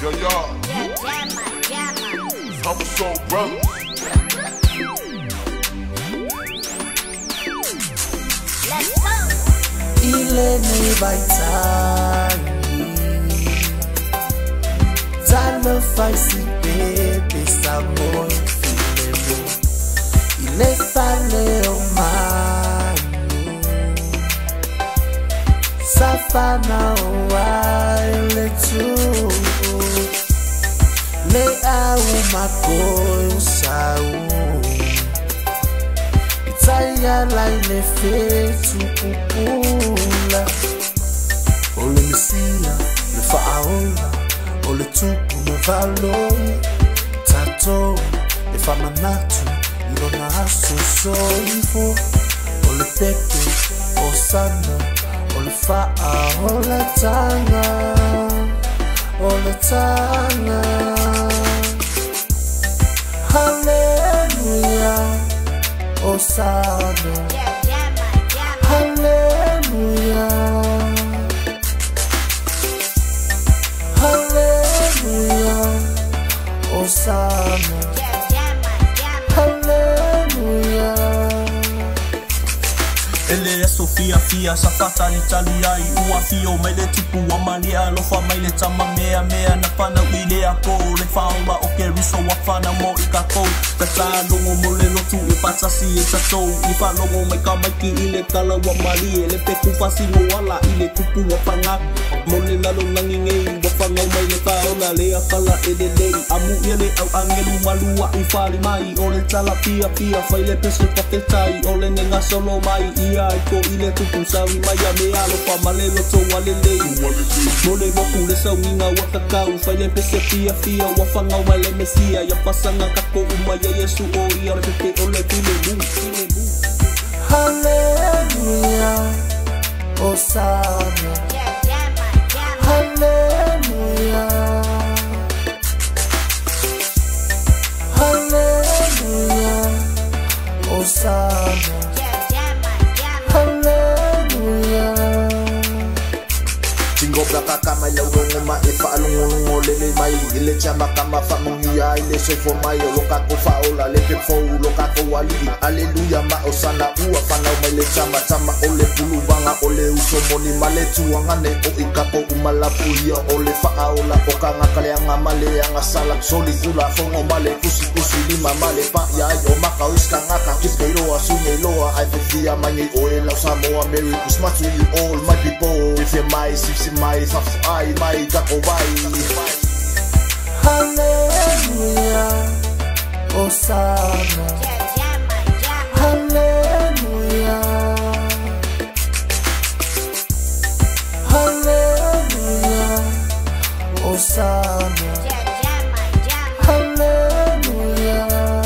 Yo, yo. I'm so brothers. Let's go. Ile ni baitani Tana faisi bebe sa mo filemo Ile fane o manu Safana o wa ile tu Le au makoy usau Itaya la ile fetu kupula Ole misia, le faaola Ole tupu me valoi Tato, e famanatu Ilona aso soifo Ole pepe, osana Ole faa, ole tanga Ole tanga Hallelujah Osana Hallelujah Hallelujah Osana Hallelujah Ele Sofia fia safata ni taliai ua fio maile tipu wa mania lofa maile tama mea na pana wile ako le faula o ke riso wa fana mo ikako tata longo mole lotu e pata si e tato i fa longo mai ka maiki ile kala wa mali ele pe kupa si no wala ile kupu wa fanga mole lalo nangingei wa fanga mai le faula le akala edele amu ele au angelu malua i fali mai ole tala pia faile pese patetai ole nenga solo mai ia ko ile tupu sawi maya me alo pa malelo to walele mole boku le sawinga wakakau faile pese pia wafanga wale mesia ya pasanga kako umaya Yesu o ia te ole tile mu Hallelujah Osana Hallelujah Hallelujah Osana Baka kama ila urongoma ifa alungolungo lele mai ile chamba kama famungia ile sefo mai loka ko faola lepe fo loka ko wali haleluya ma osana ua fana ile chamba tama ole pulu banga ole usomoni male tuangane o ikapo umalapu ya ole faola okanga kale anga male anga sala soli kula fongo male kusi lima male pa ya yo maka uska ngaka kiskeiro asune loa I feel many oil of Samoa Merry Christmas to you all my people if you my sipsi my I my kako bai Hallelujah Osana Hallelujah Hallelujah Osana Hallelujah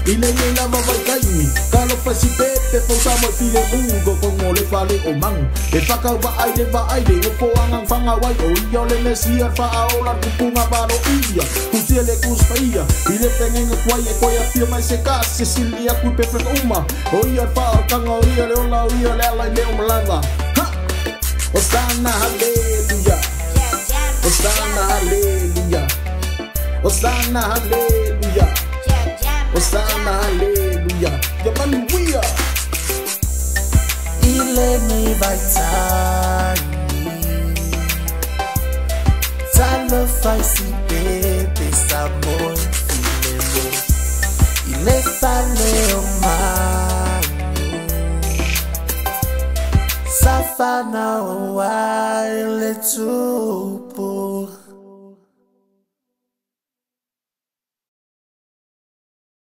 Ile nina mawaikai Kalo pasi pepe Pausa mo file ungo Kong ole fale o mang E whakau ba aile Opo angang whangawai O ia le mesia Whaaola kupunga baro ia Kusiele kuspa ia Ile pengenga kwai e koia fia mai se kasi Silia kui pepe uma O ia whaakanga o ia le ola O ia le ala i leo malanga Osana hallelujah Osana hallelujah Osana hallelujah Osana hallelujah Yamanwia Ile ni baitani Tana faisi bebe sa mo filemo Ile fane o manu Safana o wa ile tu